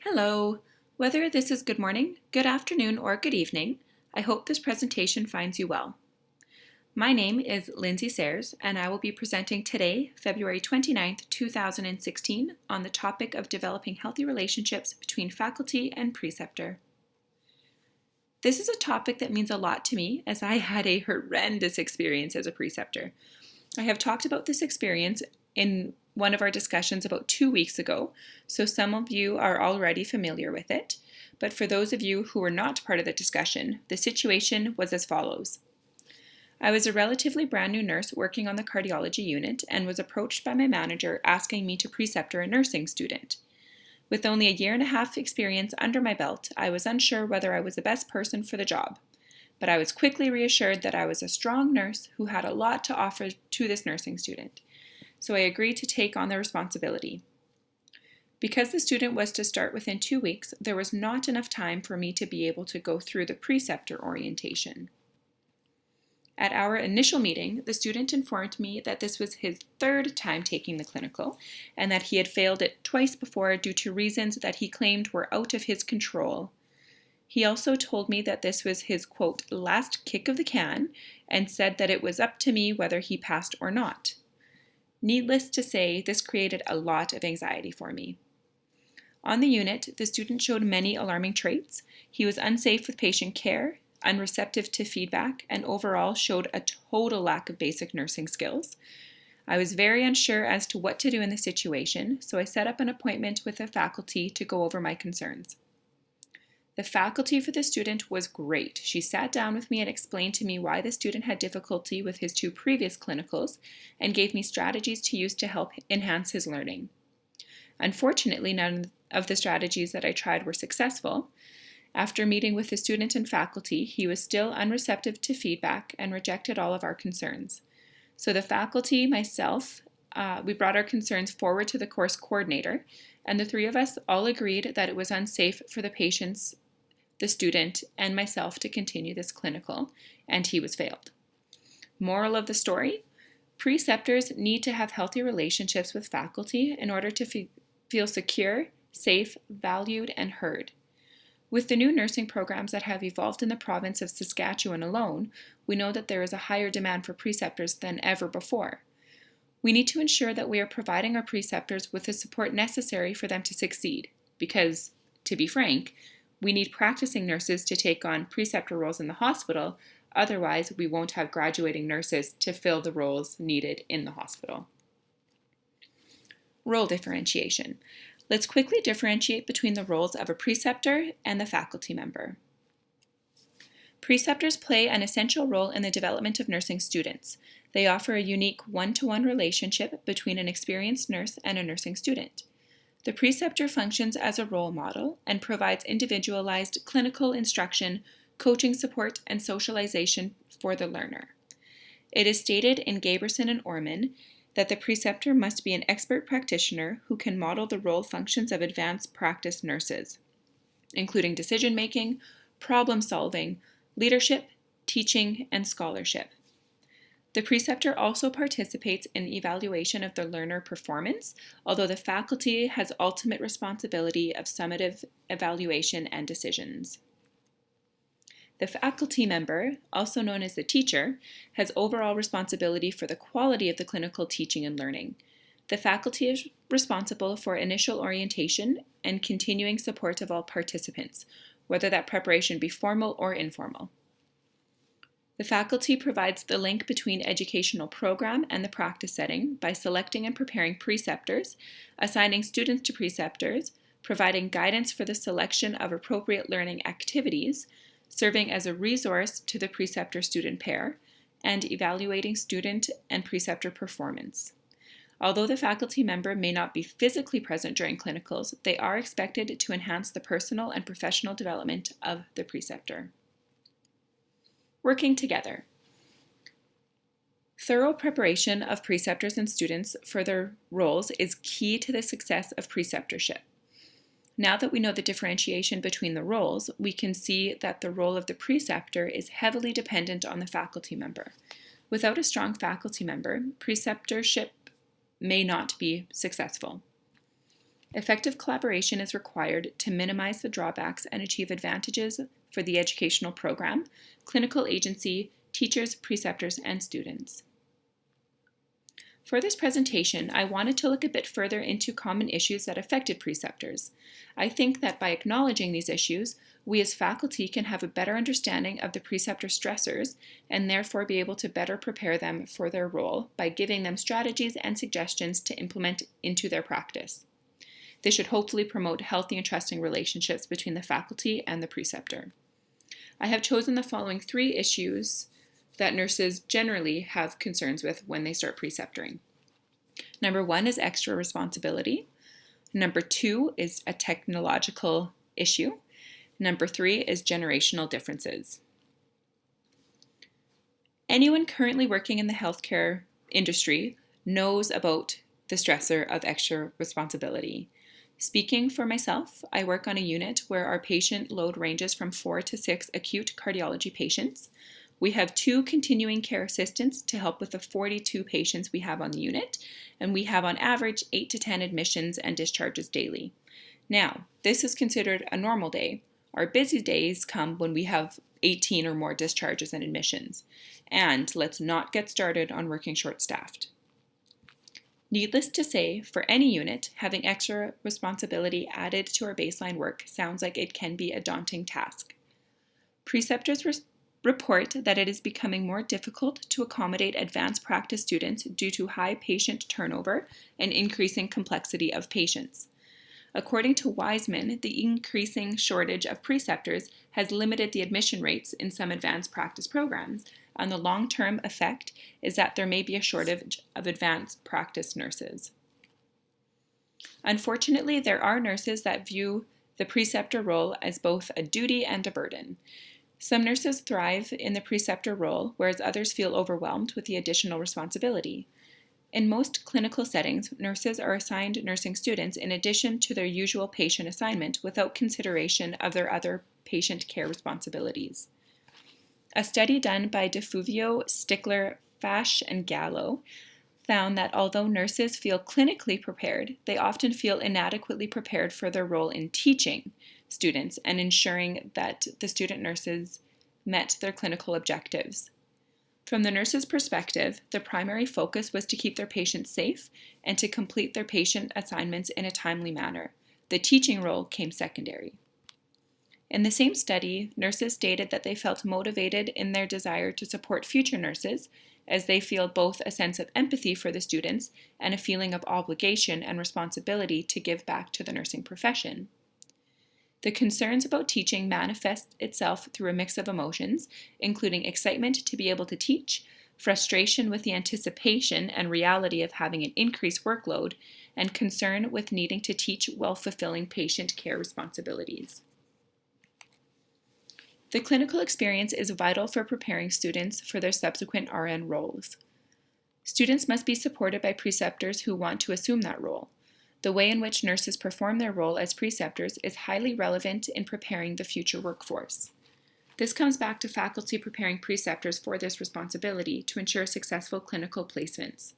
Hello. Whether this is good morning, good afternoon, or good evening, I hope this presentation finds you well. My name is Lindsay Sayers, and I will be presenting today, February 29th, 2016, on the topic of developing healthy relationships between faculty and preceptor. This is a topic that means a lot to me, as I had a horrendous experience as a preceptor. I have talked about this experience in one of our discussions about 2 weeks ago, so some of you are already familiar with it. But for those of you who were not part of the discussion, the situation was as follows. I was a relatively brand new nurse working on the cardiology unit and was approached by my manager asking me to preceptor a nursing student. With only a year and a half experience under my belt, I was unsure whether I was the best person for the job. But I was quickly reassured that I was a strong nurse who had a lot to offer to this nursing student. So I agreed to take on the responsibility. Because the student was to start within 2 weeks, there was not enough time for me to be able to go through the preceptor orientation. At our initial meeting, the student informed me that this was his third time taking the clinical and that he had failed it twice before due to reasons that he claimed were out of his control. He also told me that this was his, quote, last kick of the can and said that it was up to me whether he passed or not. Needless to say, this created a lot of anxiety for me. On the unit, the student showed many alarming traits. He was unsafe with patient care, unreceptive to feedback, and overall showed a total lack of basic nursing skills. I was very unsure as to what to do in the situation, so I set up an appointment with the faculty to go over my concerns. The faculty for the student was great. She sat down with me and explained to me why the student had difficulty with his 2 previous clinicals and gave me strategies to use to help enhance his learning. Unfortunately, none of the strategies that I tried were successful. After meeting with the student and faculty, he was still unreceptive to feedback and rejected all of our concerns. So the faculty, myself, we brought our concerns forward to the course coordinator, and the 3 of us all agreed that it was unsafe for the patients, the student, and myself to continue this clinical, and he was failed. Moral of the story, preceptors need to have healthy relationships with faculty in order to feel secure, safe, valued, and heard. With the new nursing programs that have evolved in the province of Saskatchewan alone, we know that there is a higher demand for preceptors than ever before. We need to ensure that we are providing our preceptors with the support necessary for them to succeed, because, to be frank, we need practicing nurses to take on preceptor roles in the hospital, otherwise we won't have graduating nurses to fill the roles needed in the hospital. Role differentiation. Let's quickly differentiate between the roles of a preceptor and the faculty member. Preceptors play an essential role in the development of nursing students. They offer a unique one-to-one relationship between an experienced nurse and a nursing student. The preceptor functions as a role model and provides individualized clinical instruction, coaching support, and socialization for the learner. It is stated in Gaberson and Orman that the preceptor must be an expert practitioner who can model the role functions of advanced practice nurses, including decision-making, problem-solving, leadership, teaching, and scholarship. The preceptor also participates in evaluation of the learner performance, although the faculty has ultimate responsibility of summative evaluation and decisions. The faculty member, also known as the teacher, has overall responsibility for the quality of the clinical teaching and learning. The faculty is responsible for initial orientation and continuing support of all participants, whether that preparation be formal or informal. The faculty provides the link between educational program and the practice setting by selecting and preparing preceptors, assigning students to preceptors, providing guidance for the selection of appropriate learning activities, serving as a resource to the preceptor-student pair, and evaluating student and preceptor performance. Although the faculty member may not be physically present during clinicals, they are expected to enhance the personal and professional development of the preceptor. Working together. Thorough preparation of preceptors and students for their roles is key to the success of preceptorship. Now that we know the differentiation between the roles, we can see that the role of the preceptor is heavily dependent on the faculty member. Without a strong faculty member, preceptorship may not be successful. Effective collaboration is required to minimize the drawbacks and achieve advantages for the educational program, clinical agency, teachers, preceptors, and students. For this presentation, I wanted to look a bit further into common issues that affected preceptors. I think that by acknowledging these issues, we as faculty can have a better understanding of the preceptor stressors and therefore be able to better prepare them for their role by giving them strategies and suggestions to implement into their practice. This should hopefully promote healthy and trusting relationships between the faculty and the preceptor. I have chosen the following 3 issues that nurses generally have concerns with when they start preceptoring. Number 1 is extra responsibility. Number 2 is a technological issue. Number 3 is generational differences. Anyone currently working in the healthcare industry knows about the stressor of extra responsibility. Speaking for myself, I work on a unit where our patient load ranges from 4 to 6 acute cardiology patients. We have 2 continuing care assistants to help with the 42 patients we have on the unit, and we have on average 8 to 10 admissions and discharges daily. Now, this is considered a normal day. Our busy days come when we have 18 or more discharges and admissions. And let's not get started on working short-staffed. Needless to say, for any unit, having extra responsibility added to our baseline work sounds like it can be a daunting task. Preceptors report that it is becoming more difficult to accommodate advanced practice students due to high patient turnover and increasing complexity of patients. According to Wiseman, the increasing shortage of preceptors has limited the admission rates in some advanced practice programs, and the long-term effect is that there may be a shortage of advanced practice nurses. Unfortunately, there are nurses that view the preceptor role as both a duty and a burden. Some nurses thrive in the preceptor role, whereas others feel overwhelmed with the additional responsibility. In most clinical settings, nurses are assigned nursing students in addition to their usual patient assignment without consideration of their other patient care responsibilities. A study done by DeFuvio, Stickler, Fash, and Gallo found that although nurses feel clinically prepared, they often feel inadequately prepared for their role in teaching students and ensuring that the student nurses met their clinical objectives. From the nurse's perspective, the primary focus was to keep their patients safe and to complete their patient assignments in a timely manner. The teaching role came secondary. In the same study, nurses stated that they felt motivated in their desire to support future nurses, as they feel both a sense of empathy for the students and a feeling of obligation and responsibility to give back to the nursing profession. The concerns about teaching manifest itself through a mix of emotions, including excitement to be able to teach, frustration with the anticipation and reality of having an increased workload, and concern with needing to teach while fulfilling patient care responsibilities. The clinical experience is vital for preparing students for their subsequent RN roles. Students must be supported by preceptors who want to assume that role. The way in which nurses perform their role as preceptors is highly relevant in preparing the future workforce. This comes back to faculty preparing preceptors for this responsibility to ensure successful clinical placements.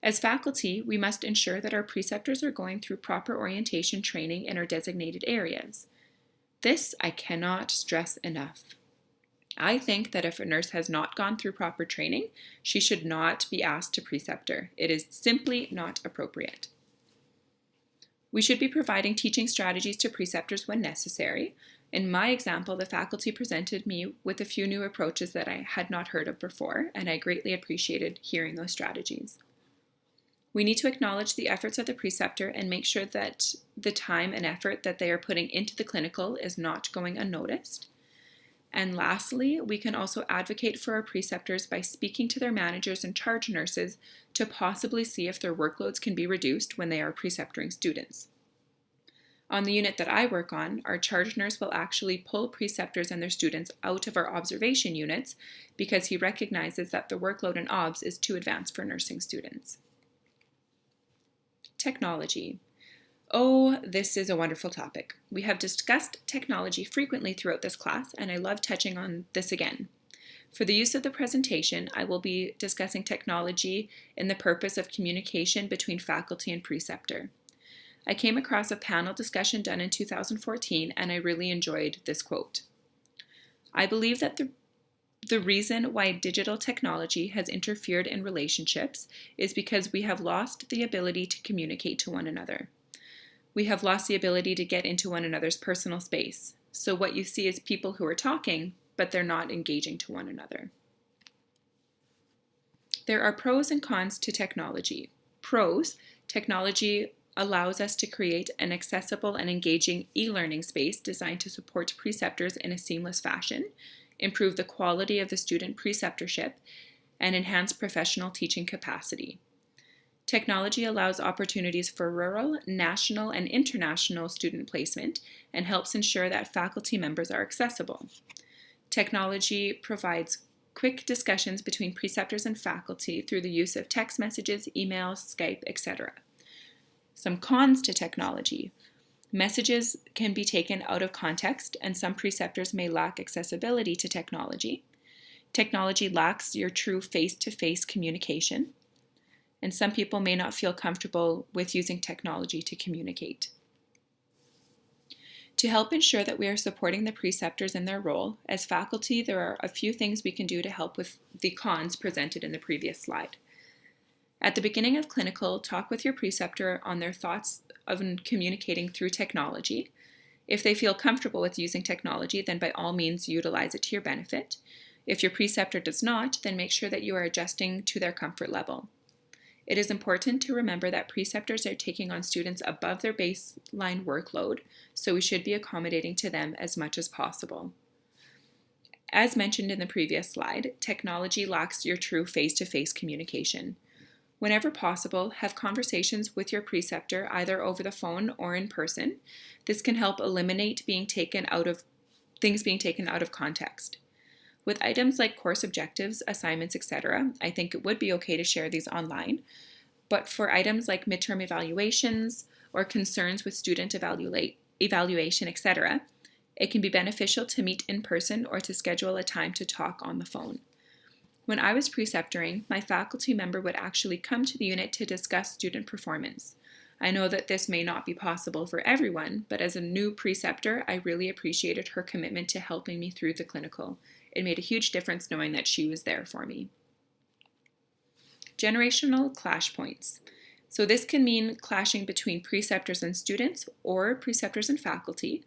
As faculty, we must ensure that our preceptors are going through proper orientation training in our designated areas. This I cannot stress enough. I think that if a nurse has not gone through proper training, she should not be asked to preceptor. It is simply not appropriate. We should be providing teaching strategies to preceptors when necessary. In my example, the faculty presented me with a few new approaches that I had not heard of before, and I greatly appreciated hearing those strategies. We need to acknowledge the efforts of the preceptor and make sure that the time and effort that they are putting into the clinical is not going unnoticed. And lastly, we can also advocate for our preceptors by speaking to their managers and charge nurses to possibly see if their workloads can be reduced when they are preceptoring students. On the unit that I work on, our charge nurse will actually pull preceptors and their students out of our observation units because he recognizes that the workload in OBS is too advanced for nursing students. Technology. Oh, this is a wonderful topic. We have discussed technology frequently throughout this class, and I love touching on this again. For the use of the presentation, I will be discussing technology in the purpose of communication between faculty and preceptor. I came across a panel discussion done in 2014, and I really enjoyed this quote. I believe that the reason why digital technology has interfered in relationships is because we have lost the ability to communicate to one another. We have lost the ability to get into one another's personal space. So what you see is people who are talking, but they're not engaging to one another. There are pros and cons to technology. Pros: technology allows us to create an accessible and engaging e-learning space designed to support preceptors in a seamless fashion, improve the quality of the student preceptorship, and enhance professional teaching capacity. Technology allows opportunities for rural, national, and international student placement and helps ensure that faculty members are accessible. Technology provides quick discussions between preceptors and faculty through the use of text messages, emails, Skype, etc. Some cons to technology. Messages can be taken out of context, and some preceptors may lack accessibility to technology. Technology lacks your true face-to-face communication, and some people may not feel comfortable with using technology to communicate. To help ensure that we are supporting the preceptors in their role, as faculty, there are a few things we can do to help with the cons presented in the previous slide. At the beginning of clinical, talk with your preceptor on their thoughts of communicating through technology. If they feel comfortable with using technology, then by all means utilize it to your benefit. If your preceptor does not, then make sure that you are adjusting to their comfort level. It is important to remember that preceptors are taking on students above their baseline workload, so we should be accommodating to them as much as possible. As mentioned in the previous slide, technology lacks your true face-to-face communication. Whenever possible, have conversations with your preceptor either over the phone or in person. This can help eliminate things being taken out of context. With items like course objectives, assignments, etc., I think it would be okay to share these online. But for items like midterm evaluations or concerns with student evaluation, etc., it can be beneficial to meet in person or to schedule a time to talk on the phone. When I was preceptoring, my faculty member would actually come to the unit to discuss student performance. I know that this may not be possible for everyone, but as a new preceptor, I really appreciated her commitment to helping me through the clinical. It made a huge difference knowing that she was there for me. Generational clash points. So this can mean clashing between preceptors and students or preceptors and faculty.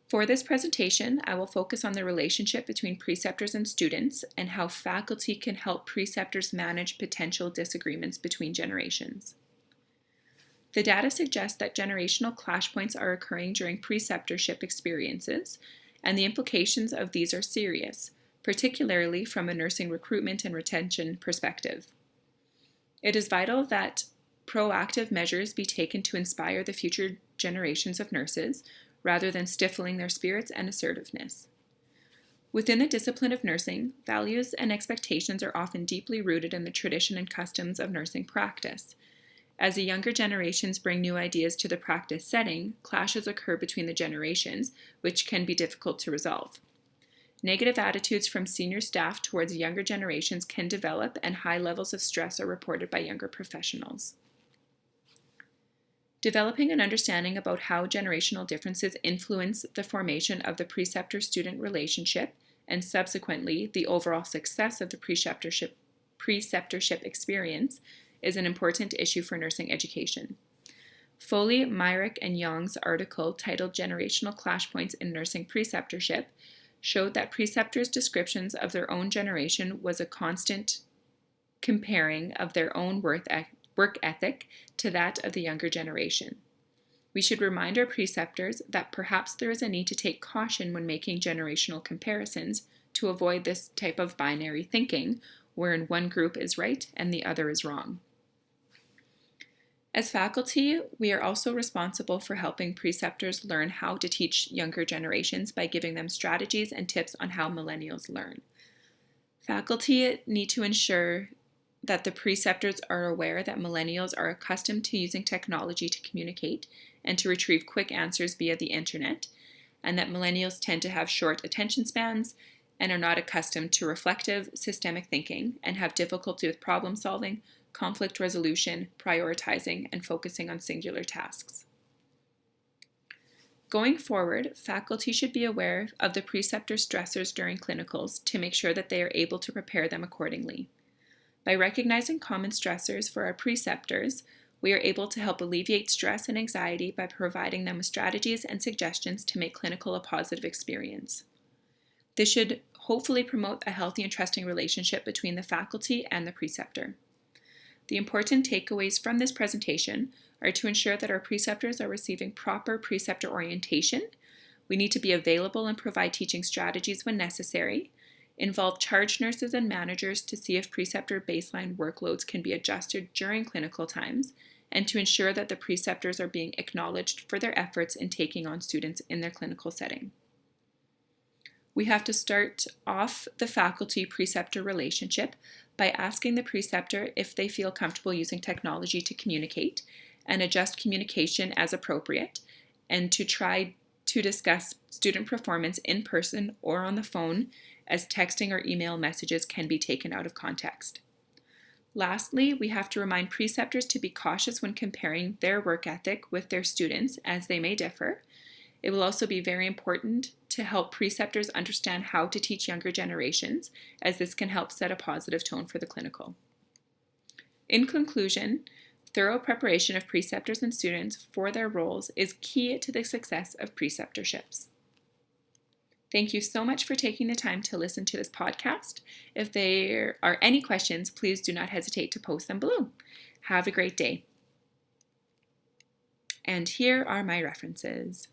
For this presentation, I will focus on the relationship between preceptors and students and how faculty can help preceptors manage potential disagreements between generations. The data suggests that generational clash points are occurring during preceptorship experiences, and the implications of these are serious, particularly from a nursing recruitment and retention perspective. It is vital that proactive measures be taken to inspire the future generations of nurses, rather than stifling their spirits and assertiveness. Within the discipline of nursing, values and expectations are often deeply rooted in the tradition and customs of nursing practice. As the younger generations bring new ideas to the practice setting, clashes occur between the generations, which can be difficult to resolve. Negative attitudes from senior staff towards younger generations can develop, and high levels of stress are reported by younger professionals. Developing an understanding about how generational differences influence the formation of the preceptor-student relationship and subsequently the overall success of the preceptorship experience is an important issue for nursing education. Foley, Myrick, and Young's article titled Generational Clash Points in Nursing Preceptorship showed that preceptors' descriptions of their own generation was a constant comparing of their own work ethic to that of the younger generation. We should remind our preceptors that perhaps there is a need to take caution when making generational comparisons to avoid this type of binary thinking, wherein one group is right and the other is wrong. As faculty, we are also responsible for helping preceptors learn how to teach younger generations by giving them strategies and tips on how millennials learn. Faculty need to ensure that the preceptors are aware that millennials are accustomed to using technology to communicate and to retrieve quick answers via the internet, and that millennials tend to have short attention spans and are not accustomed to reflective, systemic thinking and have difficulty with problem solving, conflict resolution, prioritizing, and focusing on singular tasks. Going forward, faculty should be aware of the preceptor stressors during clinicals to make sure that they are able to prepare them accordingly. By recognizing common stressors for our preceptors, we are able to help alleviate stress and anxiety by providing them with strategies and suggestions to make clinical a positive experience. This should hopefully promote a healthy and trusting relationship between the faculty and the preceptor. The important takeaways from this presentation are to ensure that our preceptors are receiving proper preceptor orientation. We need to be available and provide teaching strategies when necessary. Involve charge nurses and managers to see if preceptor baseline workloads can be adjusted during clinical times, and to ensure that the preceptors are being acknowledged for their efforts in taking on students in their clinical setting. We have to start off the faculty-preceptor relationship by asking the preceptor if they feel comfortable using technology to communicate, and adjust communication as appropriate, and to try to discuss student performance in person or on the phone, as texting or email messages can be taken out of context. Lastly, we have to remind preceptors to be cautious when comparing their work ethic with their students, as they may differ. It will also be very important to help preceptors understand how to teach younger generations, as this can help set a positive tone for the clinical. In conclusion, thorough preparation of preceptors and students for their roles is key to the success of preceptorships. Thank you so much for taking the time to listen to this podcast. If there are any questions, please do not hesitate to post them below. Have a great day. And here are my references.